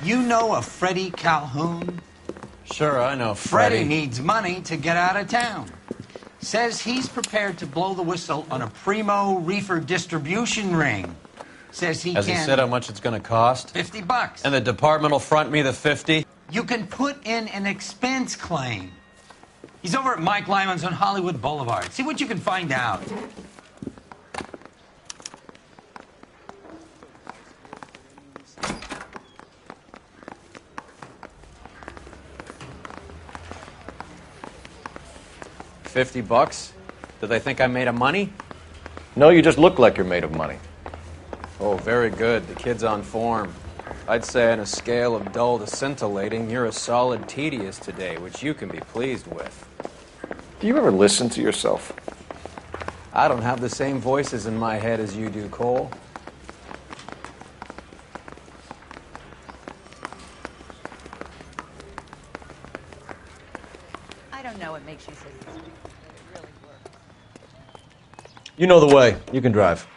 You know a Freddie Calhoun? Sure, I know Freddie Freddie. needs money to get out of town. Says he's prepared to blow the whistle on a primo Reefer distribution ring. Says he Has can... he said how much it's going to cost? $50. And the department will front me the 50? You can put in an expense claim. He's over at Mike Lyman's on Hollywood Boulevard. See what you can find out. $50? Do they think I'm made of money? No, you just look like you're made of money. Oh, very good. The kid's on form. I'd say on a scale of dull to scintillating, you're a solid tedious today, which you can be pleased with. Do you ever listen to yourself? I don't have the same voices in my head as you do, Cole. I don't know what makes you so stupid, but it really works. You know the way. You can drive.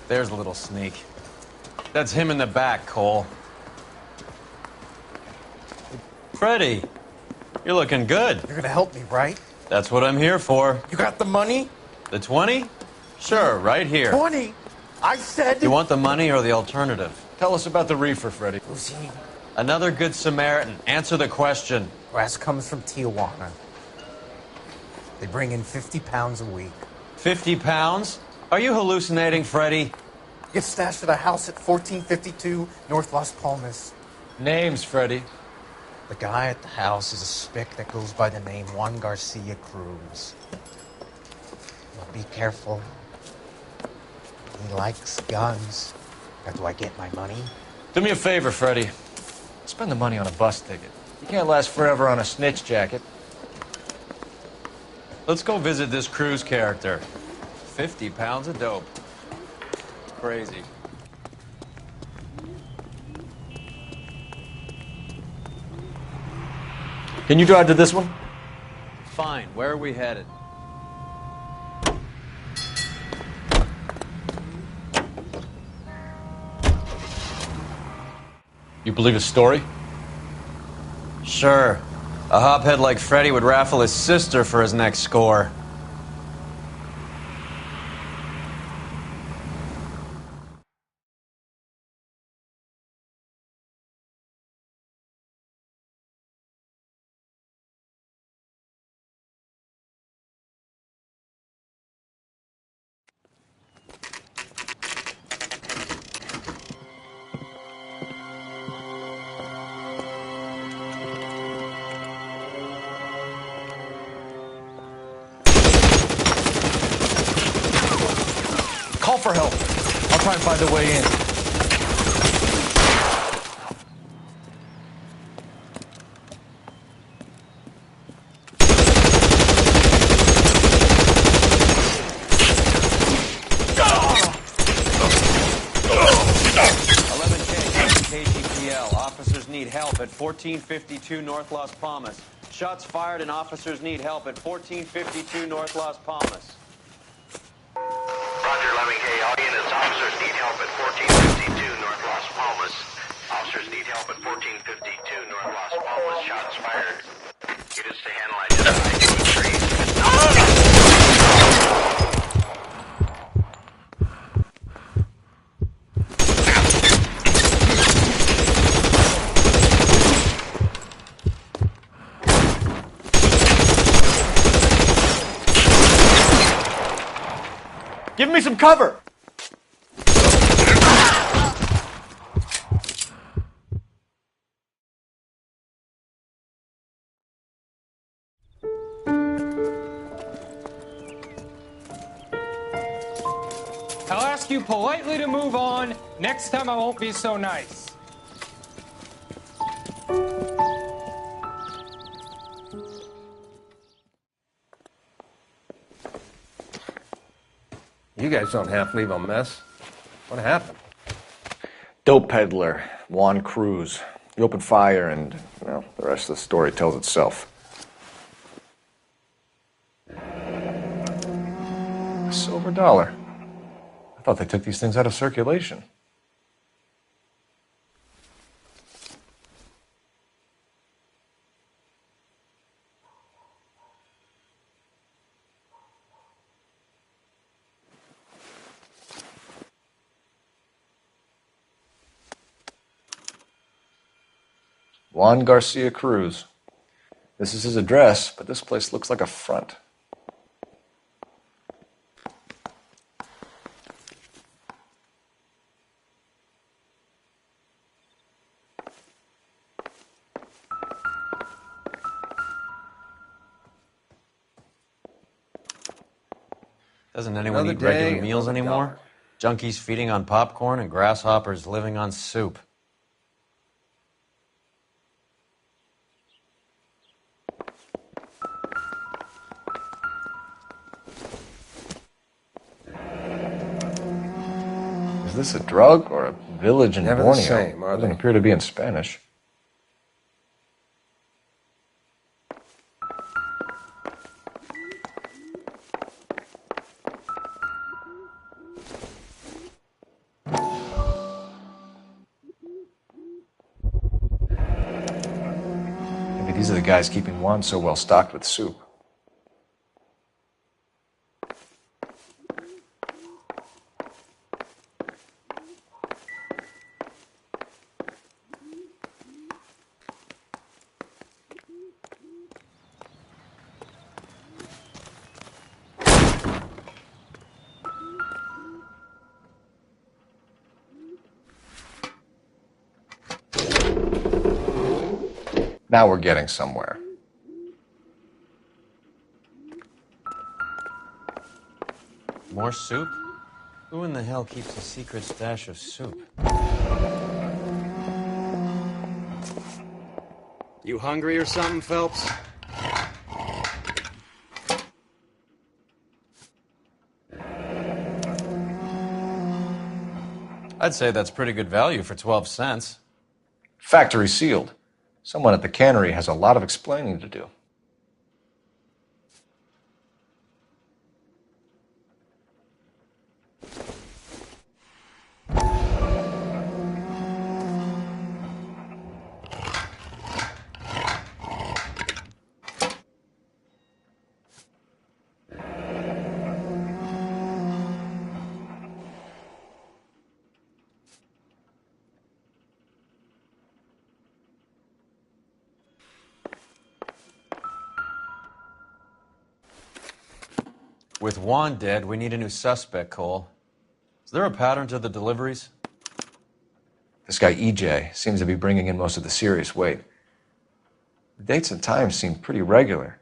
There's a little sneak. That's him in the back, Cole. Freddie, you're looking good. You're gonna help me, right? That's what I'm here for. You got the money? The 20? Sure, right here. 20? I said... You want the money or the alternative? Tell us about the reefer, Freddie. Lucine, Another good Samaritan. Answer the question. grass comes from Tijuana. They bring in 50 pounds a week. 50 pounds? Are you hallucinating, Freddie? Gets stashed at a house at 1452 North Las Palmas. Names, Freddie. The guy at the house is a spick that goes by the name Juan Garcia Cruz. Now be careful. He likes guns. Now, do I get my money? Do me a favor, Freddie. Spend the money on a bus ticket. You can't last forever on a snitch jacket. Let's go visit this Cruz character. 50 pounds of dope. Crazy. Can you drive to this one? Fine. Where are we headed? You believe his story? Sure. A hophead like Freddie would raffle his sister for his next score. Call for help. I'll try and find a way in. KGPL. Officers need help at 1452 North Las Palmas. Shots fired and officers need help at 1452 North Las Palmas. Roger, 11K. All units, officers need help at 1452 North Las Palmas. Officers need help at 1452 North Las Palmas. Shots fired. Units to handle identified trees. Give me some cover! I'll ask you politely to move on. Next time I won't be so nice. You guys don't have to leave a mess. What happened? Dope peddler, Juan Cruz. He opened fire and, well, the rest of the story tells itself. A silver dollar. I thought they took these things out of circulation. Juan Garcia Cruz. This is his address, but this place looks like a front. Doesn't anyone Another eat regular day, meals another anymore? Junkies feeding on popcorn and grasshoppers living on soup. Is this a drug or a village in Never the Borneo? same, are Doesn't they? appear to be in Spanish. Maybe these are the guys keeping Juan so well stocked with soup. Now we're getting somewhere. More soup? Who in the hell keeps a secret stash of soup? You hungry or something, Phelps? I'd say that's pretty good value for 12 cents. Factory sealed. Someone at the cannery has a lot of explaining to do. With Juan dead, we need a new suspect, Cole. Is there a pattern to the deliveries? This guy EJ seems to be bringing in most of the serious weight. The dates and times seem pretty regular.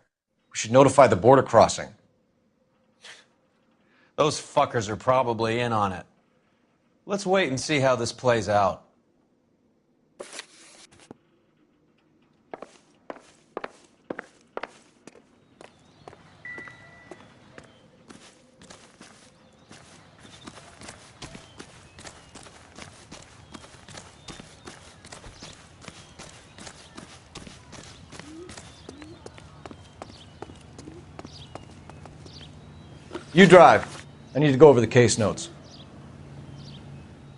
We should notify the border crossing. Those fuckers are probably in on it. Let's wait and see how this plays out. You drive. I need to go over the case notes.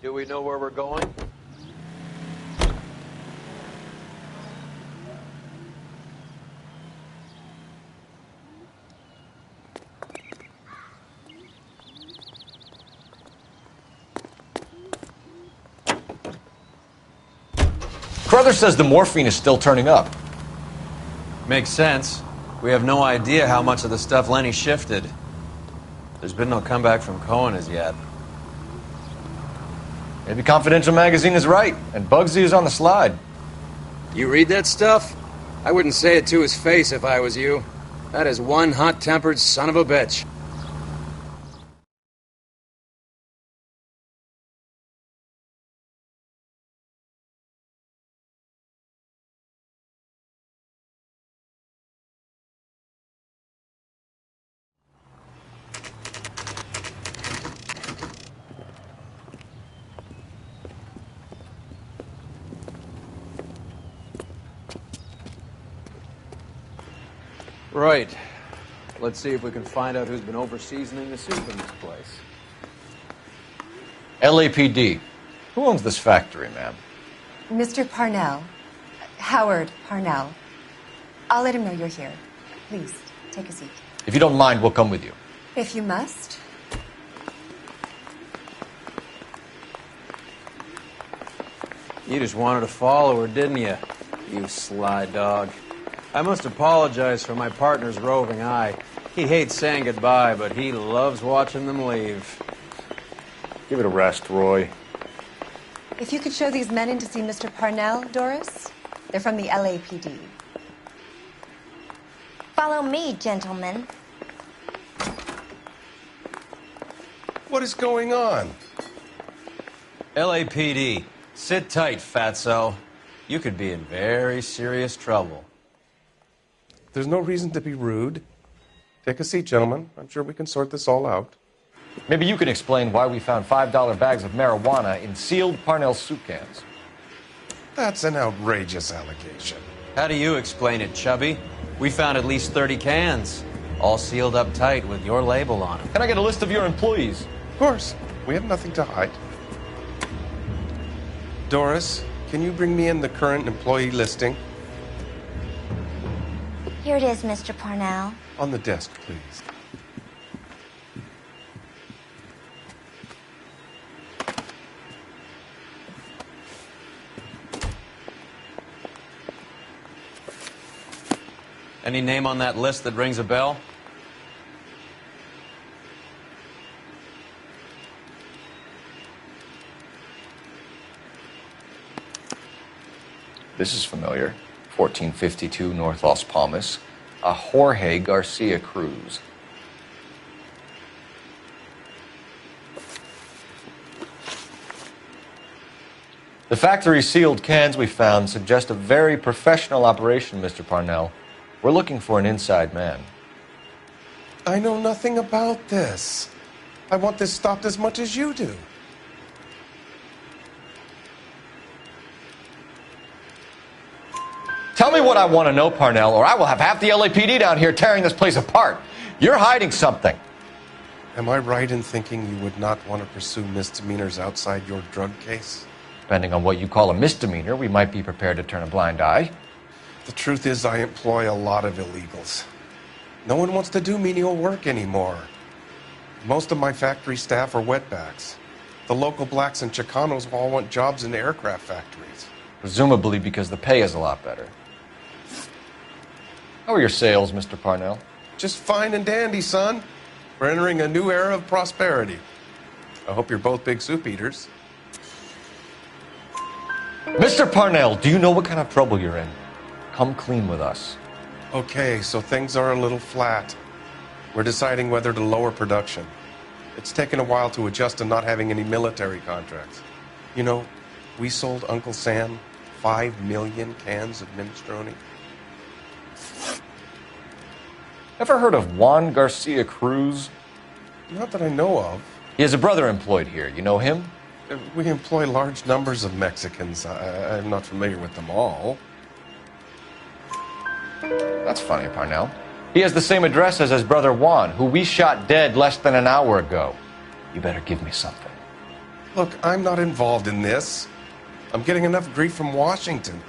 Do we know where we're going? Crothers says the morphine is still turning up. Makes sense. We have no idea how much of the stuff Lenny shifted. There's been no comeback from Cohen as yet. Maybe Confidential Magazine is right, and Bugsy is on the slide. You read that stuff? I wouldn't say it to his face if I was you. That is one hot-tempered son of a bitch. Right. Let's see if we can find out who's been over-seasoning the soup in this place. LAPD. Who owns this factory, ma'am? Mr. Parnell. Howard Parnell. I'll let him know you're here. Please, take a seat. If you don't mind, we'll come with you. If you must. You just wanted to follow her, didn't you? You sly dog. I must apologize for my partner's roving eye. He hates saying goodbye, but he loves watching them leave. Give it a rest, Roy. If you could show these men in to see Mr. Parnell, Doris. They're from the LAPD. Follow me, gentlemen. What is going on? LAPD, sit tight, fatso. You could be in very serious trouble. There's no reason to be rude. Take a seat, gentlemen. I'm sure we can sort this all out. Maybe you can explain why we found $5 bags of marijuana in sealed Parnell soup cans. That's an outrageous allegation. How do you explain it, Chubby? We found at least 30 cans, all sealed up tight with your label on them. Can I get a list of your employees? Of course. We have nothing to hide. Doris, can you bring me in the current employee listing? Here it is, Mr. Parnell. On the desk, please. Any name on that list that rings a bell? This is familiar. 1452 North Las Palmas. A Jorge Garcia Cruz. The factory sealed cans we found suggest a very professional operation, Mr. Parnell. We're looking for an inside man. I know nothing about this. I want this stopped as much as you do. Tell me what I want to know, Parnell, or I will have half the LAPD down here tearing this place apart. You're hiding something. Am I right in thinking you would not want to pursue misdemeanors outside your drug case? Depending on what you call a misdemeanor, we might be prepared to turn a blind eye. The truth is, I employ a lot of illegals. No one wants to do menial work anymore. Most of my factory staff are wetbacks. The local blacks and Chicanos all want jobs in aircraft factories. Presumably because the pay is a lot better. How are your sales, Mr. Parnell? Just fine and dandy, son. We're entering a new era of prosperity. I hope you're both big soup eaters. Mr. Parnell, do you know what kind of trouble you're in? Come clean with us. Okay, so things are a little flat. We're deciding whether to lower production. It's taken a while to adjust to not having any military contracts. You know, we sold Uncle Sam 5 million cans of minestrone. Ever heard of Juan Garcia Cruz? Not that I know of. He has a brother employed here. You know him? We employ large numbers of Mexicans. I'm not familiar with them all. That's funny, Parnell. He has the same address as his brother Juan, who we shot dead less than an hour ago. You better give me something. Look, I'm not involved in this. I'm getting enough grief from Washington.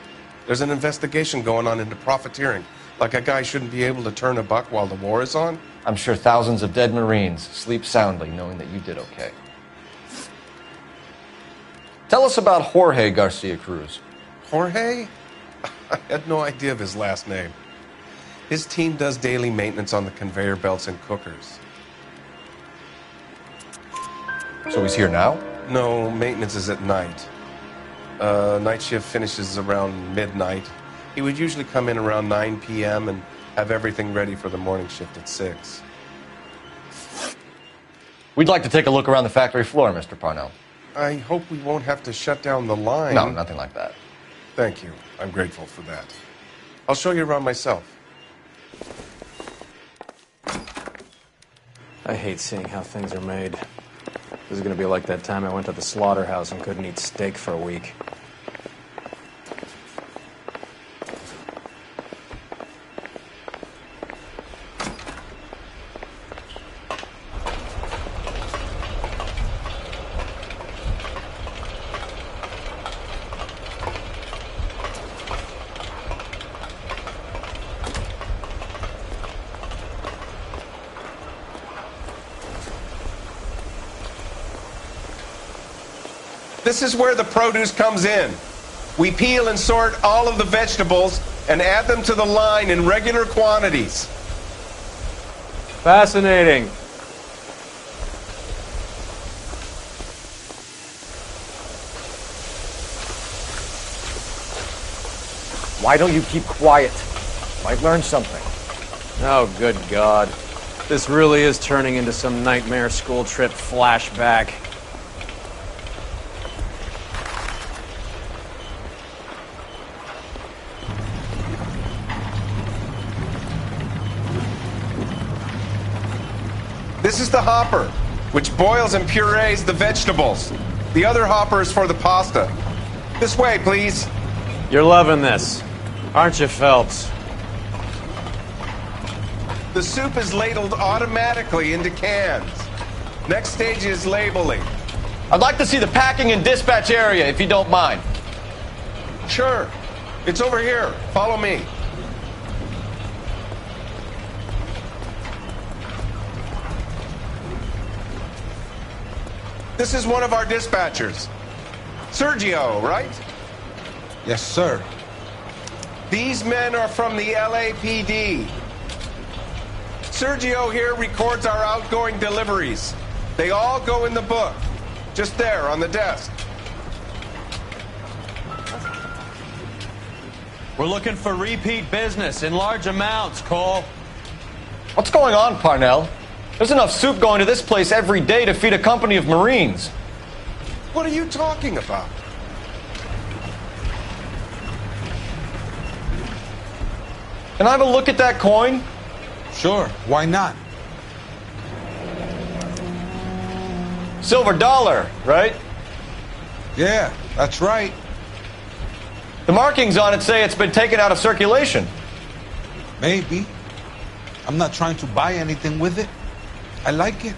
There's an investigation going on into profiteering. Like a guy shouldn't be able to turn a buck while the war is on. I'm sure thousands of dead Marines sleep soundly knowing that you did okay. Tell us about Jorge Garcia Cruz. Jorge? I had no idea of his last name. His team does daily maintenance on the conveyor belts and cookers. So he's here now? No, maintenance is at night. Night shift finishes around midnight. He would usually come in around 9 p.m. and have everything ready for the morning shift at 6. We'd like to take a look around the factory floor, Mr. Parnell. I hope we won't have to shut down the line. No, nothing like that. Thank you. I'm grateful for that. I'll show you around myself. I hate seeing how things are made. This is going to be like that time I went to the slaughterhouse and couldn't eat steak for a week. This is where the produce comes in. We peel and sort all of the vegetables and add them to the line in regular quantities. Fascinating. Why don't you keep quiet? Might learn something. Oh, good God. This really is turning into some nightmare school trip flashback. This is the hopper, which boils and purees the vegetables. The other hopper is for the pasta. This way, please. You're loving this, aren't you, Phelps? The soup is ladled automatically into cans. Next stage is labeling. I'd like to see the packing and dispatch area, if you don't mind. Sure. It's over here. Follow me. This is one of our dispatchers. Sergio, right? Yes, sir. These men are from the LAPD. Sergio here records our outgoing deliveries. They all go in the book. Just there on the desk. We're looking for repeat business in large amounts, Cole. What's going on, Parnell? There's enough soup going to this place every day to feed a company of Marines. What are you talking about? Can I have a look at that coin? Sure, why not? Silver dollar, right? Yeah, that's right. The markings on it say it's been taken out of circulation. Maybe. I'm not trying to buy anything with it. I like it.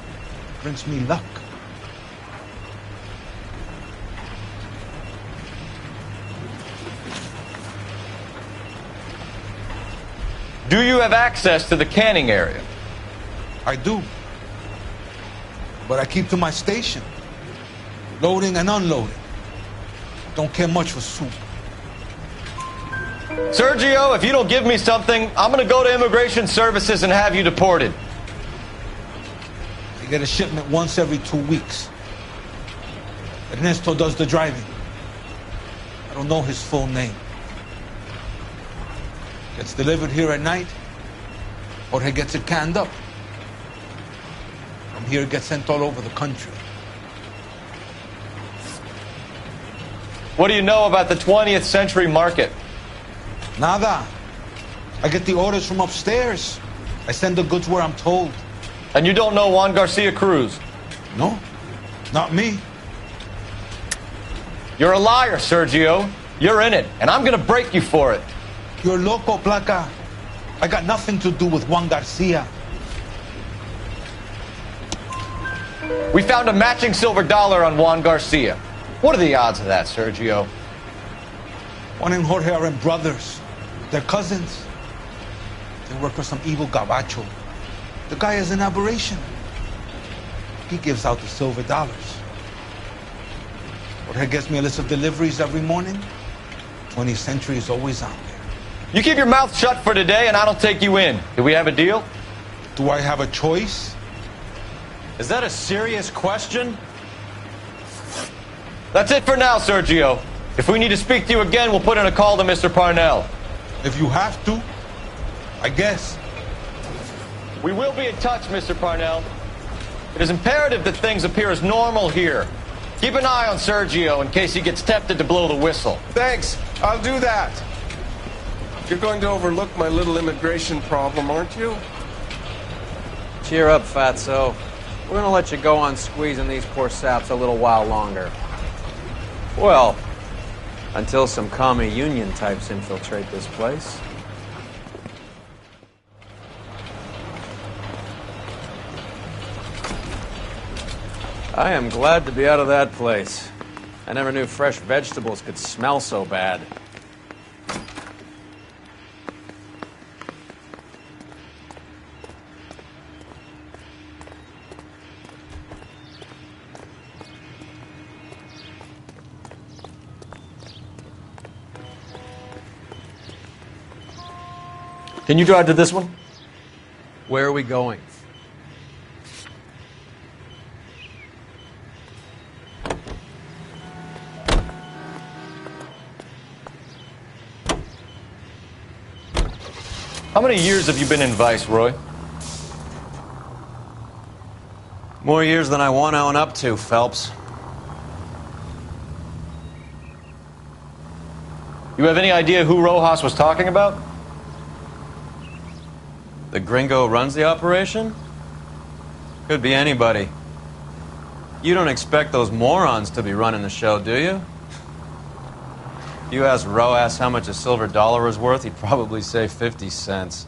Brings me luck. Do you have access to the canning area? I do. But I keep to my station. Loading and unloading. Don't care much for soup. Sergio, if you don't give me something, I'm going to go to Immigration Services and have you deported. I get a shipment once every 2 weeks. Ernesto does the driving. I don't know his full name. Gets delivered here at night, or he gets it canned up. From here, it gets sent all over the country. What do you know about the 20th century market? Nada. I get the orders from upstairs. I send the goods where I'm told. And you don't know Juan Garcia Cruz? No, not me. You're a liar, Sergio. You're in it, and I'm going to break you for it. You're loco, Placa. I got nothing to do with Juan Garcia. We found a matching silver dollar on Juan Garcia. What are the odds of that, Sergio? Juan and Jorge are brothers. They're cousins. They work for some evil gabacho. The guy is an aberration. He gives out the silver dollars. Jorge gets me a list of deliveries every morning. 20th Century is always on there. You keep your mouth shut for today, and I don't take you in. Do we have a deal? Do I have a choice? Is that a serious question? That's it for now, Sergio. If we need to speak to you again, we'll put in a call to Mr. Parnell. If you have to, I guess. We will be in touch, Mr. Parnell. It is imperative that things appear as normal here. Keep an eye on Sergio in case he gets tempted to blow the whistle. Thanks. I'll do that. You're going to overlook my little immigration problem, aren't you? Cheer up, Fatso. We're gonna let you go on squeezing these poor saps a little while longer. Well, until some commie union types infiltrate this place. I am glad to be out of that place. I never knew fresh vegetables could smell so bad. Can you drive to this one? Where are we going? How many years have you been in Vice, Roy? More years than I want to own up to, Phelps. You have any idea who Rojas was talking about? The gringo who runs the operation? Could be anybody. You don't expect those morons to be running the show, do you? If you asked Rojas how much a silver dollar was worth, he'd probably say 50 cents.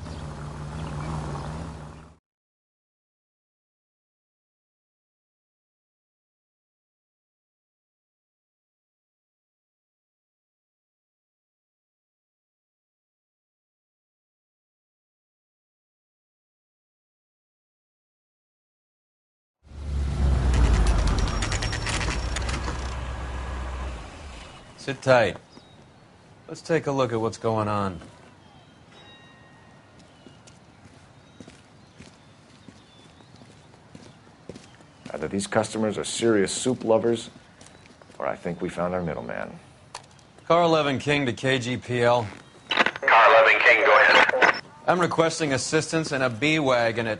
Sit tight. Let's take a look at what's going on. Either these customers are serious soup lovers, or I think we found our middleman. Car 11 King to KGPL. Car 11 King, go ahead. I'm requesting assistance in a B-Wagon at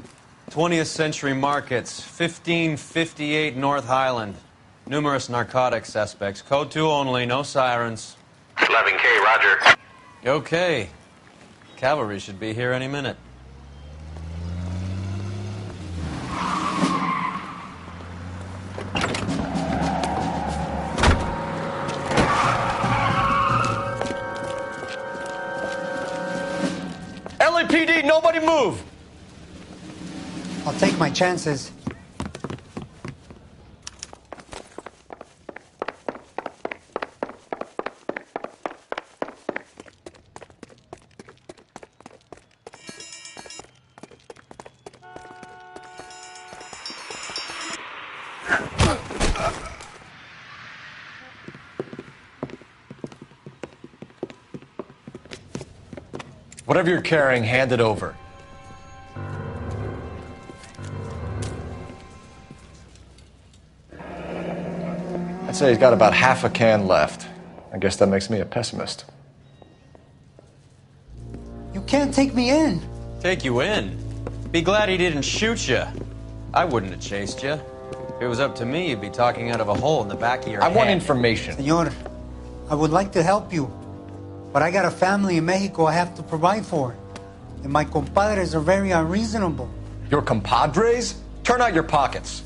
20th Century Markets, 1558 North Highland. Numerous narcotic suspects. Code 2 only, no sirens. 11K, roger. Okay. Cavalry should be here any minute. LAPD, nobody move! I'll take my chances. Whatever you're carrying, hand it over. I'd say he's got about half a can left. I guess that makes me a pessimist. You can't take me in. Take you in? Be glad he didn't shoot you. I wouldn't have chased you. If it was up to me, you'd be talking out of a hole in the back of your head. I want information. Senor, I would like to help you, but I got a family in Mexico I have to provide for. And my compadres are very unreasonable. Your compadres? Turn out your pockets.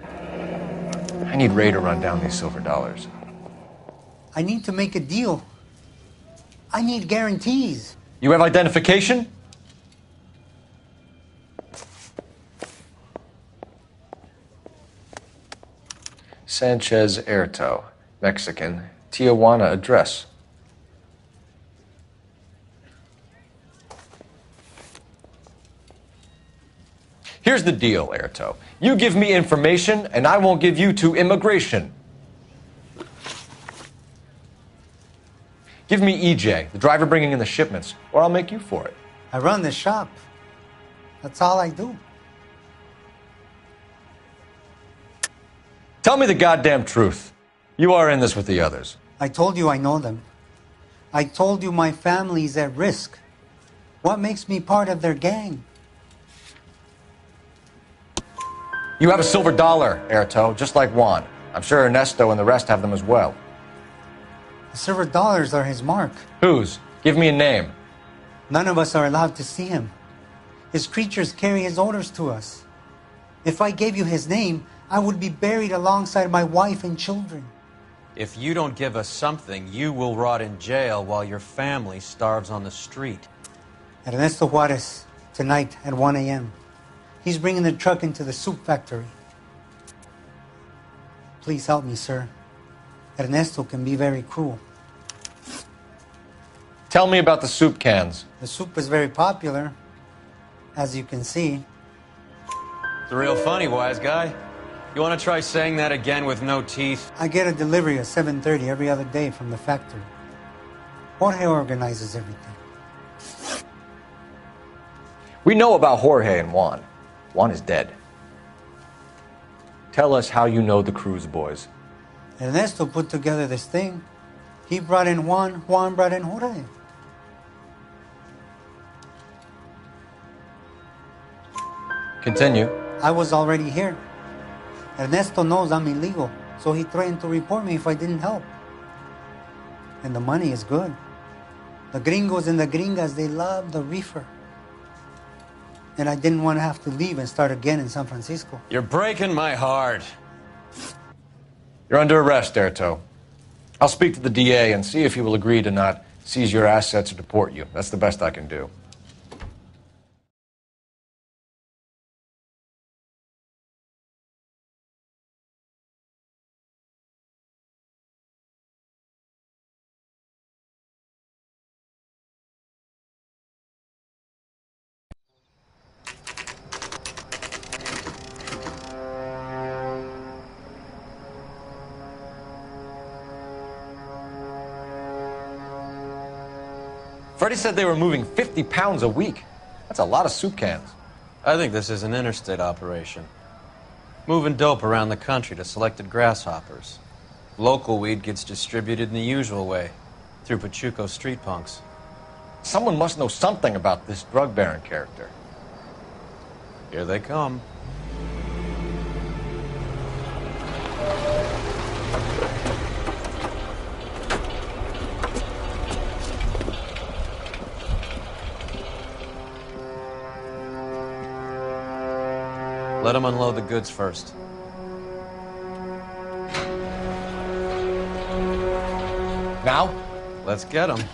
I need Ray to run down these silver dollars. I need to make a deal. I need guarantees. You have identification? Sanchez Erto, Mexican, Tijuana address. Here's the deal, Erto. You give me information, and I won't give you to immigration. Give me EJ, the driver bringing in the shipments, or I'll make you for it. I run the shop. That's all I do. Tell me the goddamn truth. You are in this with the others. I told you I know them. I told you my family's at risk. What makes me part of their gang? You have a silver dollar, Erto, just like Juan. I'm sure Ernesto and the rest have them as well. The silver dollars are his mark. Whose? Give me a name. None of us are allowed to see him. His creatures carry his orders to us. If I gave you his name, I would be buried alongside my wife and children. If you don't give us something, you will rot in jail while your family starves on the street. Ernesto Juarez, tonight at 1 a.m. He's bringing the truck into the soup factory. Please help me, sir. Ernesto can be very cruel. Tell me about the soup cans. The soup is very popular, as you can see. It's real funny, wise guy. You want to try saying that again with no teeth? I get a delivery at 7:30 every other day from the factory. Jorge organizes everything. We know about Jorge and Juan. Juan is dead. Tell us how you know the Cruz boys. Ernesto put together this thing. He brought in Juan, Juan brought in Jorge. Continue. I was already here. Ernesto knows I'm illegal, so he threatened to report me if I didn't help. And the money is good. The gringos and the gringas, they love the reefer. And I didn't want to have to leave and start again in San Francisco. You're breaking my heart. You're under arrest, Erto. I'll speak to the DA and see if he will agree to not seize your assets or deport you. That's the best I can do. Freddie said they were moving 50 pounds a week. That's a lot of soup cans. I think this is an interstate operation. Moving dope around the country to selected grasshoppers. Local weed gets distributed in the usual way, through Pachuco street punks. Someone must know something about this drug baron character. Here they come. Let them unload the goods first. Now? Let's get them.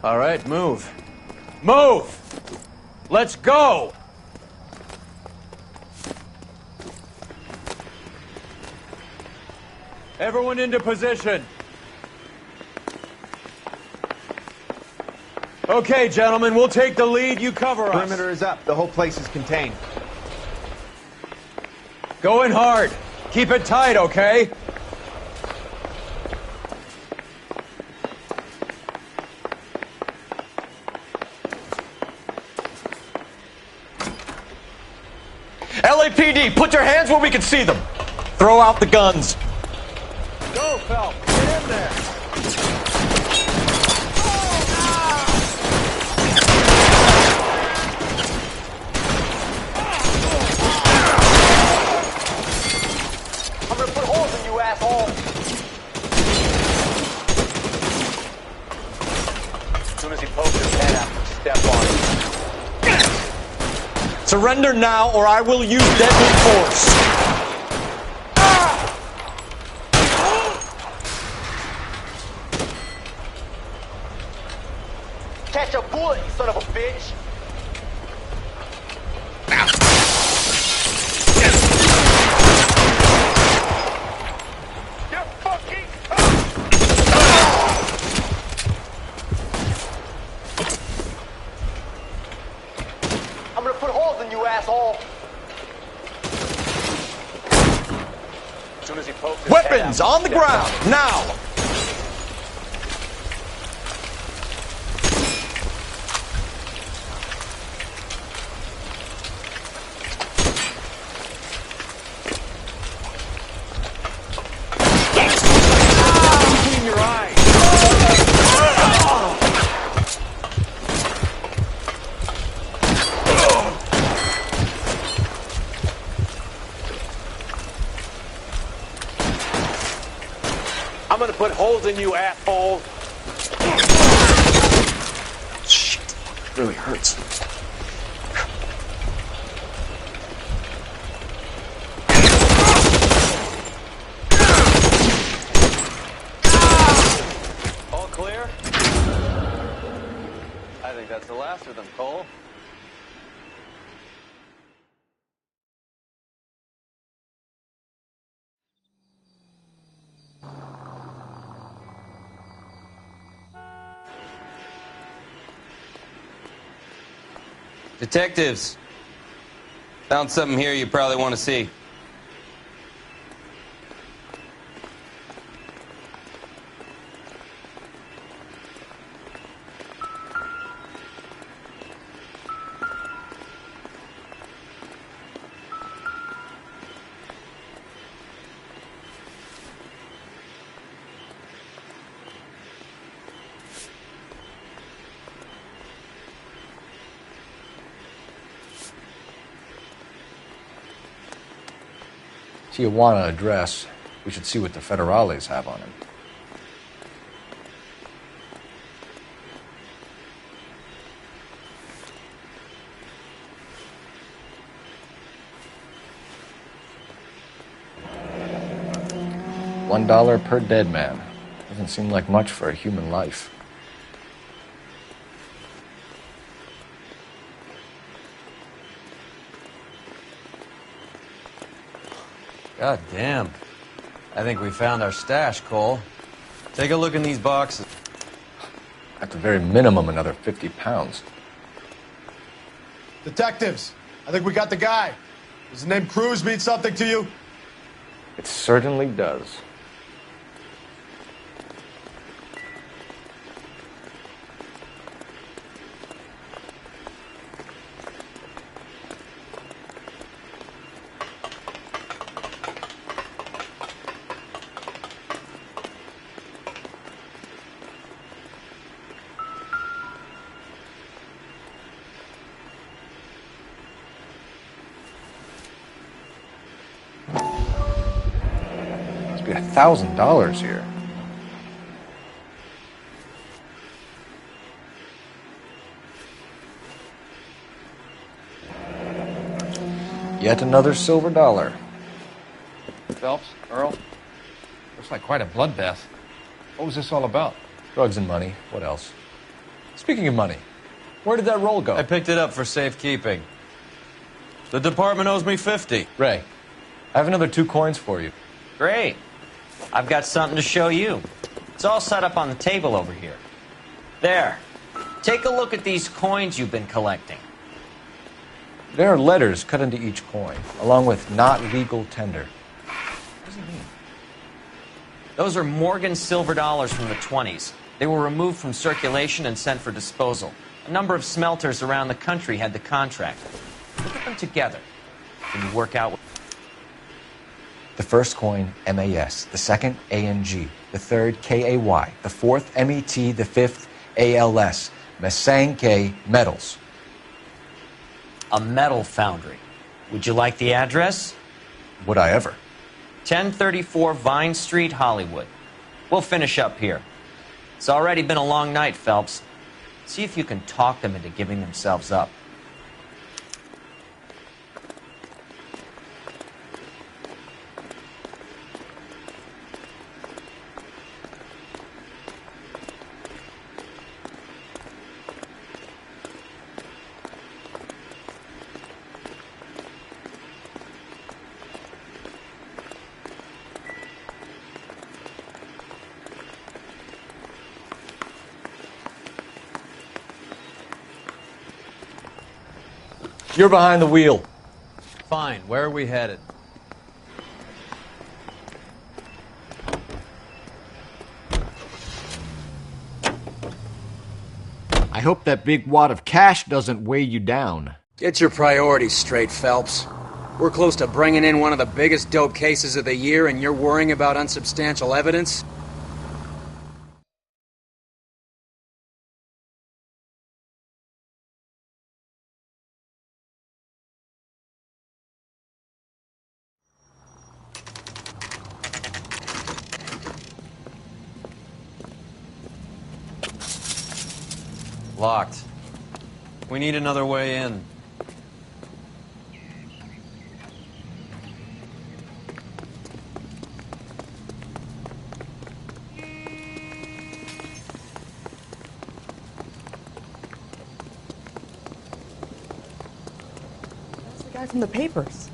All right, move. Move! Let's go! Everyone into position. Okay, gentlemen, we'll take the lead. You cover us. Perimeter is up. The whole place is contained. Go in hard. Keep it tight, okay? LAPD, put your hands where we can see them. Throw out the guns. Go, Phelps. Get in there. I'm gonna put holes in you, asshole. As soon as he pokes his head out, step on him. Surrender now, or I will use deadly force. Catch a bullet, you son of a bitch! You're fucking I'm gonna put holes in you, asshole! As soon as he pokes his head Weapons out, on the ground, now! I'm gonna put holes in you, asshole! Shit, it really hurts. All clear? I think that's the last of them, Cole. Detectives, found something here you probably want to see. Tijuana address. We should see what the federales have on him. $1 per dead man. Doesn't seem like much for a human life. God damn. I think we found our stash, Cole. Take a look in these boxes. At the very minimum, another 50 pounds. Detectives, I think we got the guy. Does the name Cruz mean something to you? It certainly does. Be $1,000 here. Yet another silver dollar. Phelps, Earl, looks like quite a bloodbath. What was this all about? Drugs and money. What else? Speaking of money, where did that roll go? I picked it up for safekeeping. The department owes me 50. Ray, I have another 2 coins for you. Great. I've got something to show you. It's all set up on the table over here. There. Take a look at these coins you've been collecting. There are letters cut into each coin, along with not legal tender. What does it mean? Those are Morgan silver dollars from the 20s. They were removed from circulation and sent for disposal. A number of smelters around the country had the contract. Look at them together. Can you work out what... The first coin, MAS. The second, ANG. The third, KAY. The fourth, MET. The fifth, ALS. Masanke Metals. A metal foundry. Would you like the address? Would I ever? 1034 Vine Street, Hollywood. We'll finish up here. It's already been a long night, Phelps. See if you can talk them into giving themselves up. You're behind the wheel. Fine. Where are we headed? I hope that big wad of cash doesn't weigh you down. Get your priorities straight, Phelps. We're close to bringing in one of the biggest dope cases of the year, and you're worrying about unsubstantial evidence? Locked. We need another way in. That's the guy from the papers.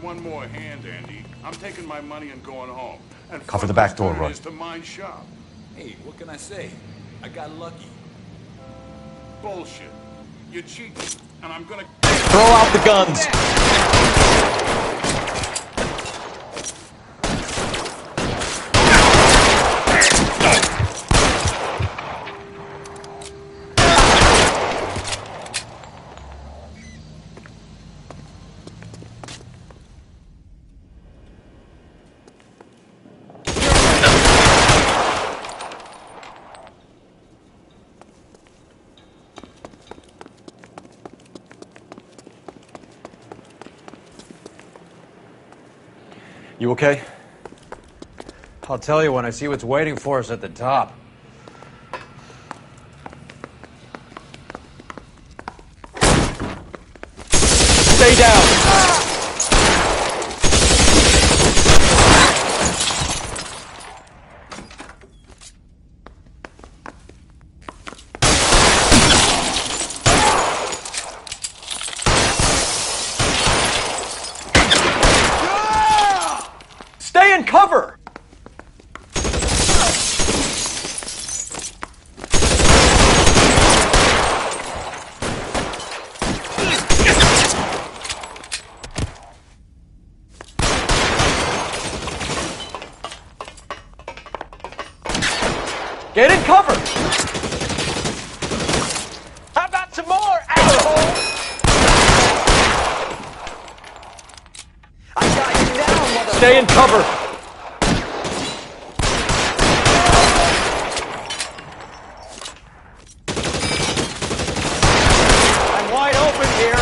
lend one more hand, Andy. I'm taking my money and going home. And Cover the back door, Roy. Is to mine shop. Hey, what can I say? I got lucky. Bullshit. You cheated, and I'm gonna Throw out the guns. You okay? I'll tell you when I see what's waiting for us at the top. Stay down. Stay in cover! Get in cover! How about some more, asshole? I got you down, mother. Stay in cover! I'm wide open here.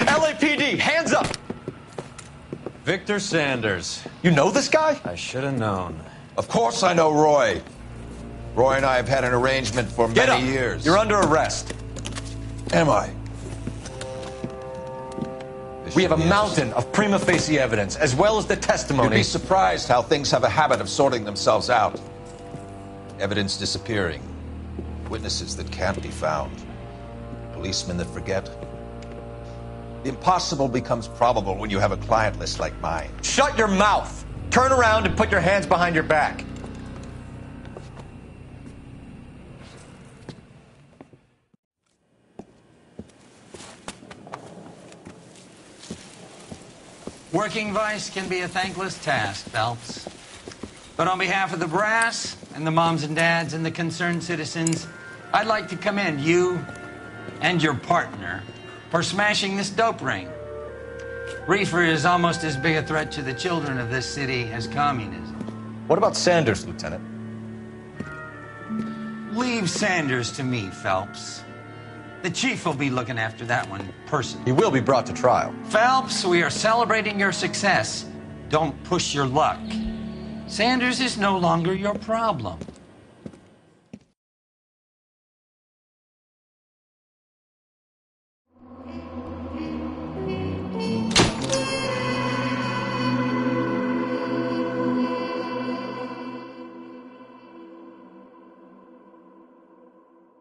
LAPD, hands up! Victor Sanders. You know this guy? I should have known. Of course I know Roy. Roy and I have had an arrangement for Get many up. years. You're under arrest. Am I? We have a mountain of prima facie evidence, as well as the testimony. You'd be surprised how things have a habit of sorting themselves out. Evidence disappearing. Witnesses that can't be found. Policemen that forget. The impossible becomes probable when you have a client list like mine. Shut your mouth! Turn around and put your hands behind your back. Working vice can be a thankless task, Phelps. But on behalf of the brass and the moms and dads and the concerned citizens, I'd like to commend you and your partner for smashing this dope ring. Reefer is almost as big a threat to the children of this city as communism. What about Sanders, Lieutenant? Leave Sanders to me, Phelps. The chief will be looking after that one personally. He will be brought to trial. Phelps, we are celebrating your success. Don't push your luck. Sanders is no longer your problem.